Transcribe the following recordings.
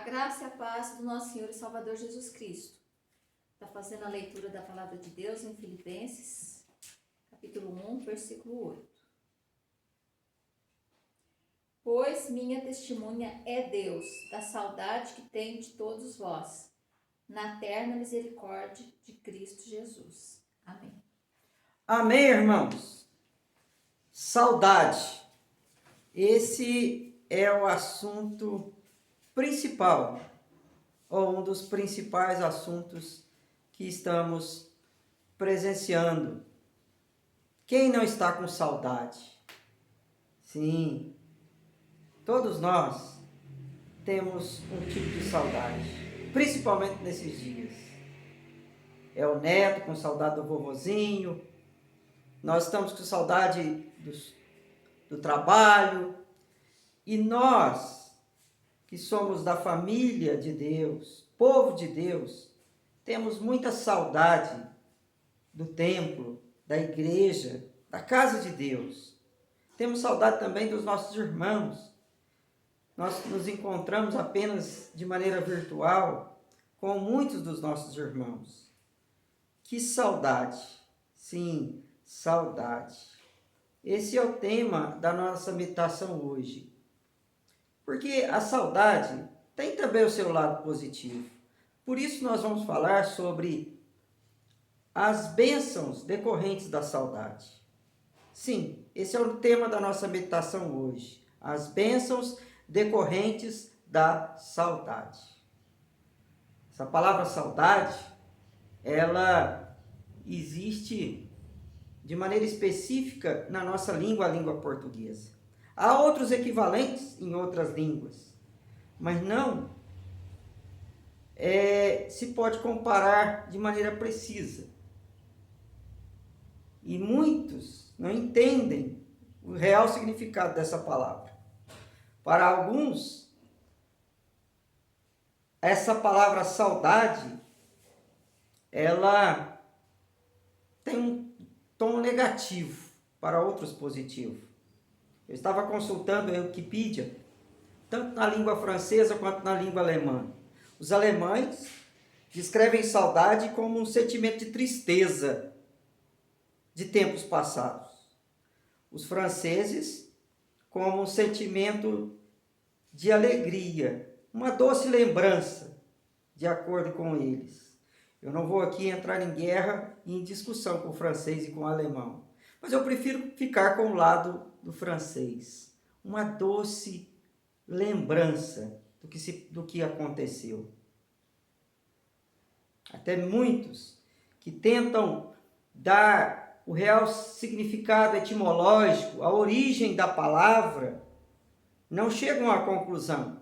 graça e a paz do nosso Senhor e Salvador Jesus Cristo. Está fazendo a leitura da palavra de Deus em Filipenses, capítulo 1, versículo 8. Pois minha testemunha é Deus, da saudade que tenho de todos vós, na eterna misericórdia de Cristo Jesus. Amém. Amém, irmãos? Saudade. Esse é o assunto principal, ou um dos principais assuntos que estamos presenciando. Quem não está com saudade? Sim, todos nós temos um tipo de saudade, principalmente nesses dias. É o neto com saudade do vovozinho, nós estamos com saudade do trabalho, e nós, que somos da família de Deus, povo de Deus, temos muita saudade do templo, da igreja, da casa de Deus. Temos saudade também dos nossos irmãos. Nós nos encontramos apenas de maneira virtual com muitos dos nossos irmãos. Que saudade! Sim, saudade. Esse é o tema da nossa meditação hoje. Porque a saudade tem também o seu lado positivo. Por isso nós vamos falar sobre as bênçãos decorrentes da saudade. Sim, esse é o tema da nossa meditação hoje. As bênçãos decorrentes da saudade. Essa palavra saudade, ela existe de maneira específica na nossa língua, a língua portuguesa. Há outros equivalentes em outras línguas, mas não se pode comparar de maneira precisa. E muitos não entendem o real significado dessa palavra. Para alguns, essa palavra saudade, ela tem um tom negativo, para outros positivo. Eu estava consultando a Wikipedia, tanto na língua francesa quanto na língua alemã. Os alemães descrevem saudade como um sentimento de tristeza de tempos passados. Os franceses como um sentimento de alegria, uma doce lembrança, de acordo com eles. Eu não vou aqui entrar em guerra e em discussão com o francês e com o alemão, mas eu prefiro ficar com o lado do francês. Uma doce lembrança do que aconteceu. Até muitos que tentam dar o real significado etimológico, a origem da palavra, não chegam à conclusão.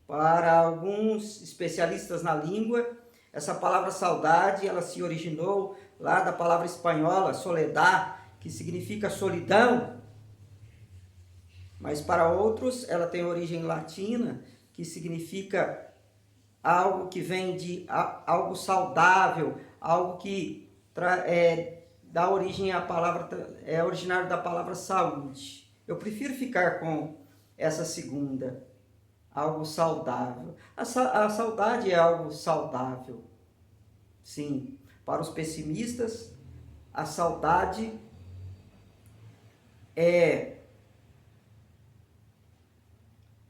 Para alguns especialistas na língua, essa palavra saudade, ela se originou lá da palavra espanhola, soledad, que significa solidão. Mas para outros, ela tem origem latina, que significa algo que vem de algo saudável, algo que dá origem à palavra, é originário da palavra saúde. Eu prefiro ficar com essa segunda, algo saudável. A saudade é algo saudável. Sim, para os pessimistas, a saudade é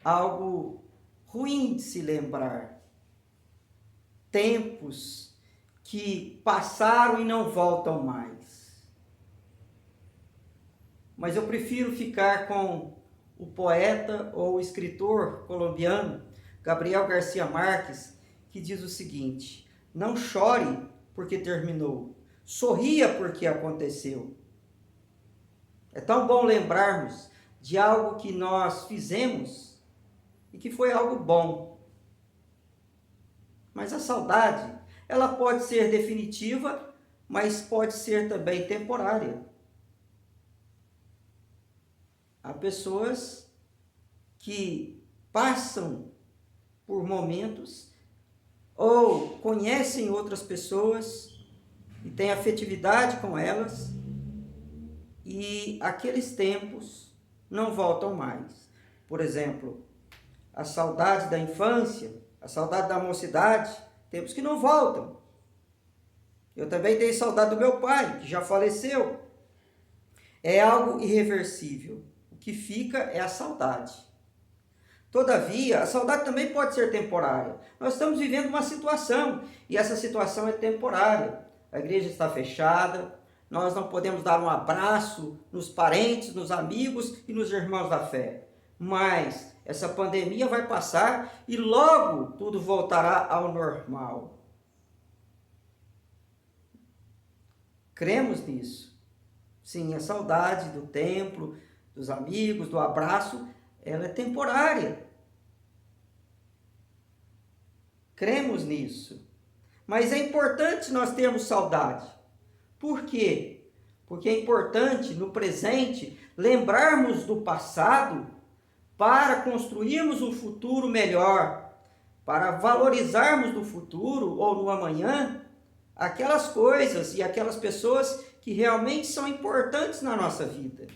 algo ruim de se lembrar. Tempos que passaram e não voltam mais. Mas eu prefiro ficar com o poeta ou o escritor colombiano Gabriel Garcia Marques, que diz o seguinte: não chore porque terminou, sorria porque aconteceu. É tão bom lembrarmos de algo que nós fizemos e que foi algo bom. Mas a saudade, ela pode ser definitiva, mas pode ser também temporária. Há pessoas que passam por momentos ou conhecem outras pessoas e têm afetividade com elas, e aqueles tempos não voltam mais. Por exemplo, a saudade da infância, a saudade da mocidade, tempos que não voltam. Eu também tenho saudade do meu pai, que já faleceu. É algo irreversível. O que fica é a saudade. Todavia, a saudade também pode ser temporária. Nós estamos vivendo uma situação, e essa situação é temporária. A igreja está fechada, nós não podemos dar um abraço nos parentes, nos amigos e nos irmãos da fé. Mas essa pandemia vai passar e logo tudo voltará ao normal. Cremos nisso. Sim, a saudade do templo, dos amigos, do abraço, ela é temporária. Cremos nisso. Mas é importante nós termos saudade. Por quê? Porque é importante, no presente, lembrarmos do passado para construirmos um futuro melhor, para valorizarmos no futuro ou no amanhã aquelas coisas e aquelas pessoas que realmente são importantes na nossa vida.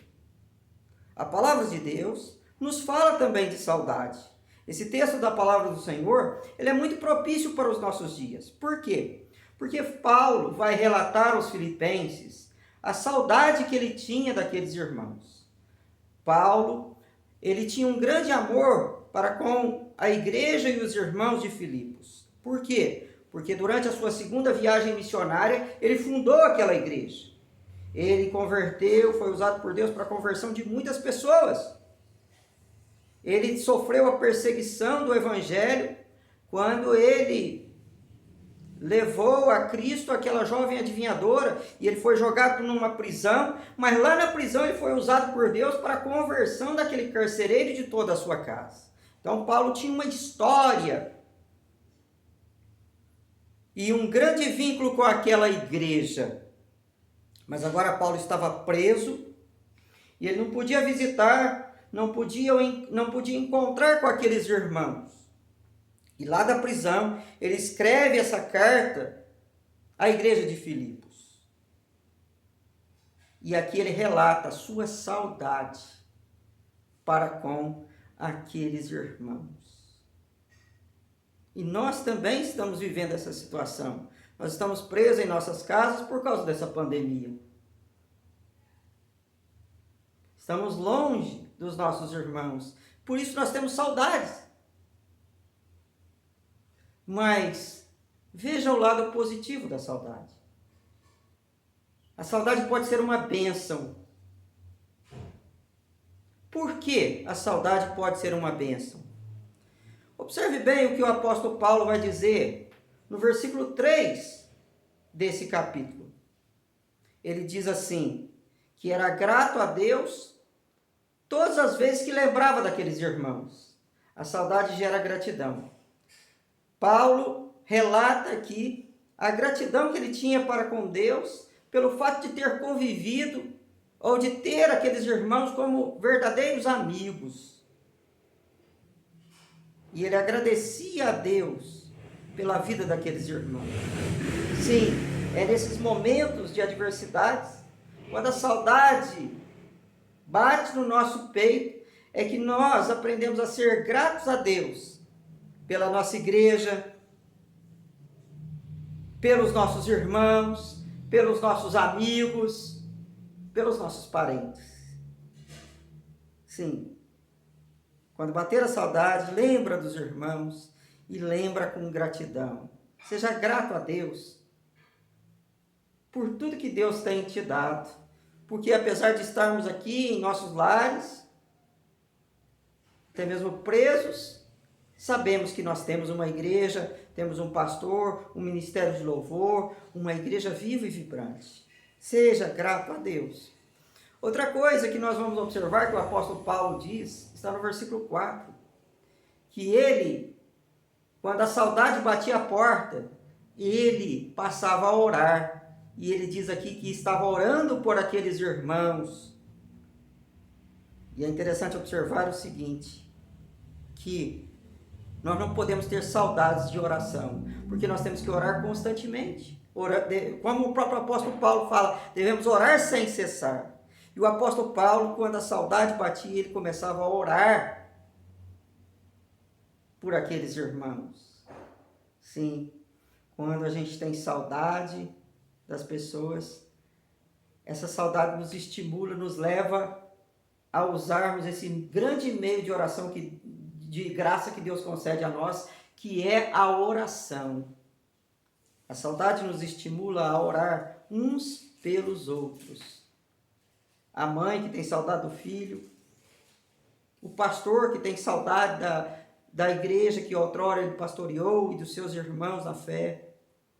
A palavra de Deus nos fala também de saudade. Esse texto da palavra do Senhor, ele é muito propício para os nossos dias. Por quê? Porque Paulo vai relatar aos filipenses a saudade que ele tinha daqueles irmãos. Paulo, ele tinha um grande amor para com a igreja e os irmãos de Filipos. Por quê? Porque durante a sua segunda viagem missionária, ele fundou aquela igreja. Ele converteu, foi usado por Deus para a conversão de muitas pessoas. Ele sofreu a perseguição do evangelho quando ele levou a Cristo aquela jovem adivinhadora e ele foi jogado numa prisão, mas lá na prisão ele foi usado por Deus para a conversão daquele carcereiro e de toda a sua casa. Então Paulo tinha uma história e um grande vínculo com aquela igreja. Mas agora Paulo estava preso e ele não podia visitar, não podia encontrar com aqueles irmãos. E lá da prisão, ele escreve essa carta à igreja de Filipos. E aqui ele relata a sua saudade para com aqueles irmãos. E nós também estamos vivendo essa situação. Nós estamos presos em nossas casas por causa dessa pandemia. Estamos longe dos nossos irmãos. Por isso nós temos saudades. Mas veja o lado positivo da saudade. A saudade pode ser uma bênção. Por que a saudade pode ser uma bênção? Observe bem o que o apóstolo Paulo vai dizer no versículo 3 desse capítulo. Ele diz assim, que era grato a Deus todas as vezes que lembrava daqueles irmãos. A saudade gera gratidão. Paulo relata aqui a gratidão que ele tinha para com Deus pelo fato de ter convivido ou de ter aqueles irmãos como verdadeiros amigos. E ele agradecia a Deus pela vida daqueles irmãos. Sim, é nesses momentos de adversidades, quando a saudade bate no nosso peito, é que nós aprendemos a ser gratos a Deus pela nossa igreja, pelos nossos irmãos, pelos nossos amigos, pelos nossos parentes. Sim, quando bater a saudade, lembra dos irmãos e lembra com gratidão. Seja grato a Deus por tudo que Deus tem te dado. Porque apesar de estarmos aqui em nossos lares, até mesmo presos, sabemos que nós temos uma igreja, temos um pastor, um ministério de louvor, uma igreja viva e vibrante. Seja grato a Deus. Outra coisa que nós vamos observar que o apóstolo Paulo diz, está no versículo 4, que ele, quando a saudade batia a porta, ele passava a orar. E ele diz aqui que estava orando por aqueles irmãos. E é interessante observar o seguinte, que nós não podemos ter saudades de oração, porque nós temos que orar constantemente. Como o próprio apóstolo Paulo fala, devemos orar sem cessar. E o apóstolo Paulo, quando a saudade batia, ele começava a orar por aqueles irmãos. Sim, quando a gente tem saudade das pessoas, essa saudade nos estimula, nos leva a usarmos esse grande meio de oração, de graça que Deus concede a nós, que é a oração. A saudade nos estimula a orar uns pelos outros. A mãe que tem saudade do filho, o pastor que tem saudade da igreja que outrora ele pastoreou e dos seus irmãos na fé,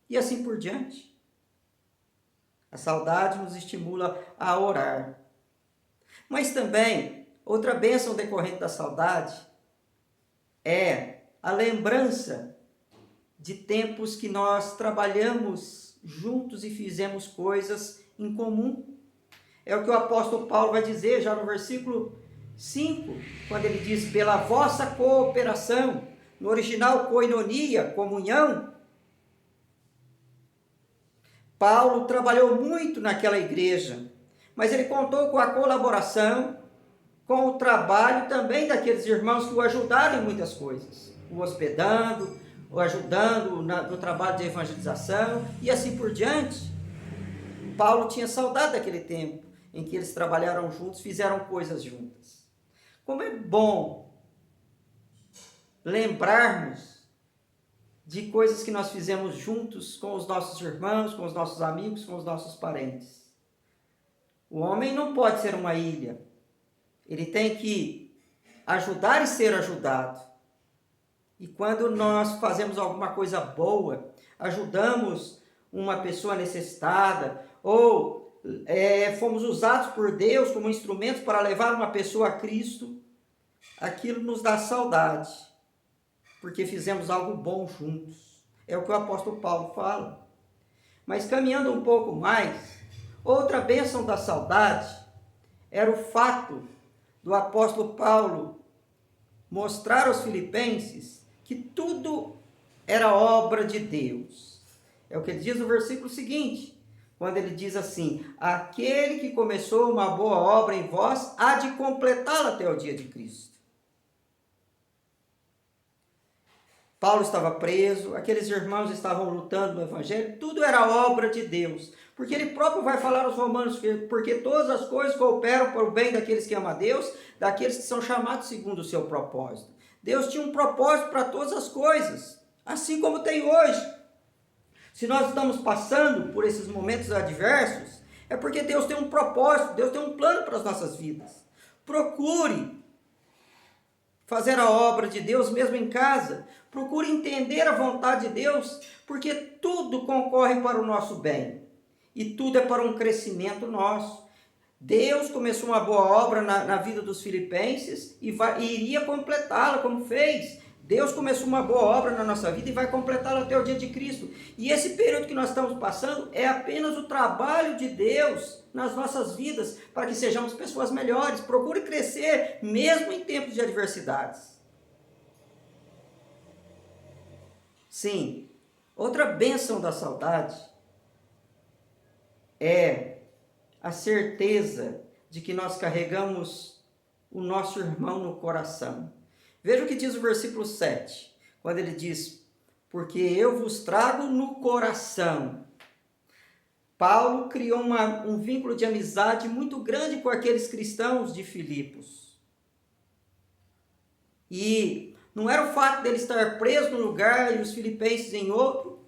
e assim por diante. A saudade nos estimula a orar. Mas também, outra bênção decorrente da saudade é a lembrança de tempos que nós trabalhamos juntos e fizemos coisas em comum. É o que o apóstolo Paulo vai dizer já no versículo 5, quando ele diz, pela vossa cooperação, no original koinonia, comunhão. Paulo trabalhou muito naquela igreja, mas ele contou com a colaboração, com o trabalho também daqueles irmãos que o ajudaram em muitas coisas, o hospedando, o ajudando no trabalho de evangelização e assim por diante. Paulo tinha saudade daquele tempo em que eles trabalharam juntos, fizeram coisas juntas. Como é bom lembrarmos de coisas que nós fizemos juntos com os nossos irmãos, com os nossos amigos, com os nossos parentes. O homem não pode ser uma ilha. Ele tem que ajudar e ser ajudado. E quando nós fazemos alguma coisa boa, ajudamos uma pessoa necessitada, ou fomos usados por Deus como instrumentos para levar uma pessoa a Cristo, aquilo nos dá saudade, porque fizemos algo bom juntos. É o que o apóstolo Paulo fala. Mas caminhando um pouco mais, outra bênção da saudade era o fato do apóstolo Paulo mostrar aos filipenses que tudo era obra de Deus. É o que ele diz no versículo seguinte, quando ele diz assim, aquele que começou uma boa obra em vós, há de completá-la até o dia de Cristo. Paulo estava preso, aqueles irmãos estavam lutando no evangelho, tudo era obra de Deus. Porque ele próprio vai falar aos romanos, porque todas as coisas cooperam para o bem daqueles que amam a Deus, daqueles que são chamados segundo o seu propósito. Deus tinha um propósito para todas as coisas, assim como tem hoje. Se nós estamos passando por esses momentos adversos, é porque Deus tem um propósito, Deus tem um plano para as nossas vidas. Procure fazer a obra de Deus mesmo em casa. Procure entender a vontade de Deus, porque tudo concorre para o nosso bem. E tudo é para um crescimento nosso. Deus começou uma boa obra na vida dos filipenses e iria completá-la como fez. Deus começou uma boa obra na nossa vida e vai completá-la até o dia de Cristo. E esse período que nós estamos passando é apenas o trabalho de Deus nas nossas vidas para que sejamos pessoas melhores. Procure crescer mesmo em tempos de adversidades. Sim, outra bênção da saudade é a certeza de que nós carregamos o nosso irmão no coração. Veja o que diz o versículo 7, quando ele diz, porque eu vos trago no coração. Paulo criou um vínculo de amizade muito grande com aqueles cristãos de Filipos. E não era o fato dele estar preso num lugar e os filipenses em outro,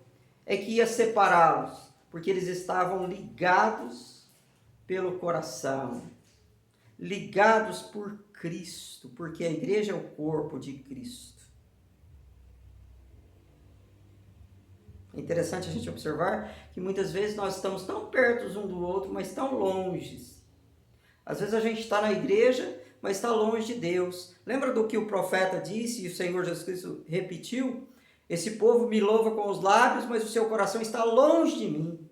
é que ia separá-los, porque eles estavam ligados pelo coração, ligados por Cristo, porque a igreja é o corpo de Cristo. É interessante a gente observar que muitas vezes nós estamos tão perto um do outro, mas tão longe. Às vezes a gente está na igreja, mas está longe de Deus. Lembra do que o profeta disse e o Senhor Jesus Cristo repetiu? Esse povo me louva com os lábios, mas o seu coração está longe de mim.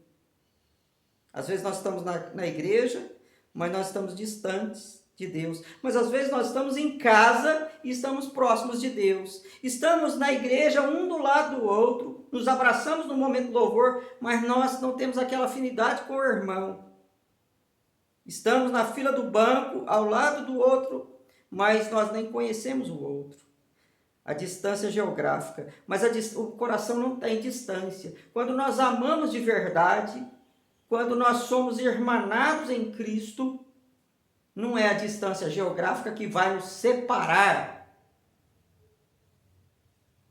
Às vezes nós estamos na igreja, mas nós estamos distantes de Deus. Mas às vezes nós estamos em casa e estamos próximos de Deus. Estamos na igreja um do lado do outro, nos abraçamos no momento do louvor, mas nós não temos aquela afinidade com o irmão. Estamos na fila do banco, ao lado do outro, mas nós nem conhecemos o outro. a distância geográfica, mas o coração não tem distância. Quando nós amamos de verdade, quando nós somos irmanados em Cristo, não é a distância geográfica que vai nos separar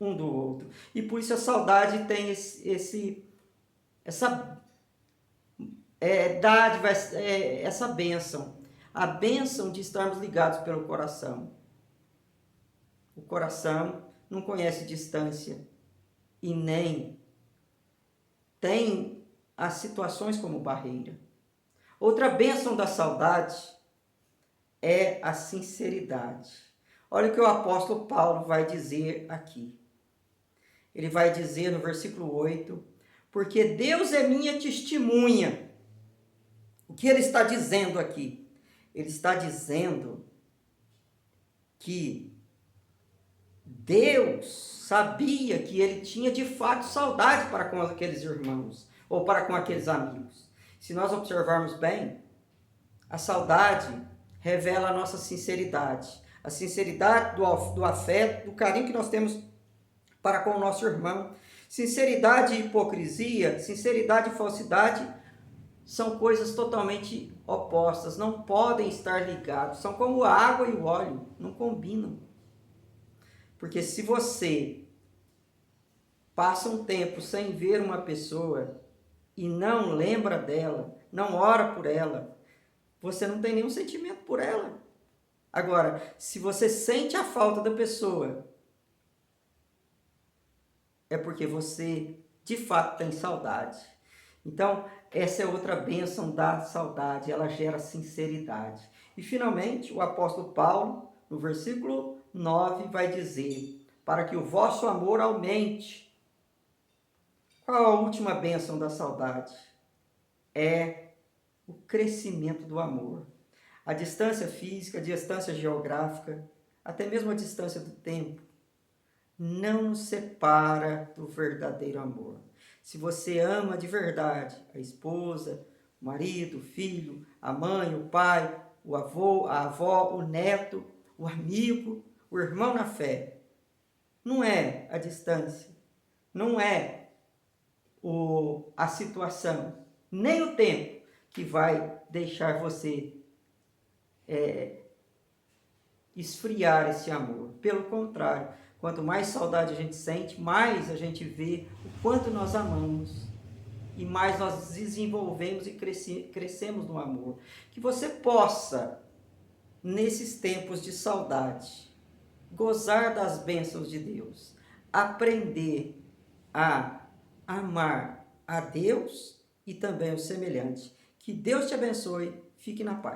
um do outro. E por isso a saudade tem essa dádiva, essa bênção. A bênção de estarmos ligados pelo coração. O coração não conhece distância e nem tem as situações como barreira. Outra bênção da saudade é a sinceridade. Olha o que o apóstolo Paulo vai dizer aqui. Ele vai dizer no versículo 8, porque Deus é minha testemunha. O que ele está dizendo aqui? Ele está dizendo que Deus sabia que ele tinha de fato saudade para com aqueles irmãos, ou para com aqueles amigos. Se nós observarmos bem, a saudade revela a nossa sinceridade. A sinceridade do afeto, do carinho que nós temos para com o nosso irmão. Sinceridade e hipocrisia, sinceridade e falsidade são coisas totalmente opostas, não podem estar ligados. São como a água e o óleo, não combinam. Porque se você passa um tempo sem ver uma pessoa e não lembra dela, não ora por ela, você não tem nenhum sentimento por ela. Agora, se você sente a falta da pessoa, é porque você, de fato, tem saudade. Então, essa é outra bênção da saudade, ela gera sinceridade. E, finalmente, o apóstolo Paulo, no versículo 9, vai dizer, para que o vosso amor aumente. Qual a última bênção da saudade? É o crescimento do amor. A distância física, a distância geográfica, até mesmo a distância do tempo, não nos separa do verdadeiro amor. Se você ama de verdade a esposa, o marido, o filho, a mãe, o pai, o avô, a avó, o neto, o amigo, o irmão na fé, não é a distância, não é a situação, nem o tempo que vai deixar você esfriar esse amor. Pelo contrário, quanto mais saudade a gente sente, mais a gente vê o quanto nós amamos e mais nós desenvolvemos e crescemos no amor. Que você possa, nesses tempos de saudade, gozar das bênçãos de Deus, aprender a amar a Deus e também o semelhante. Que Deus te abençoe. Fique na paz.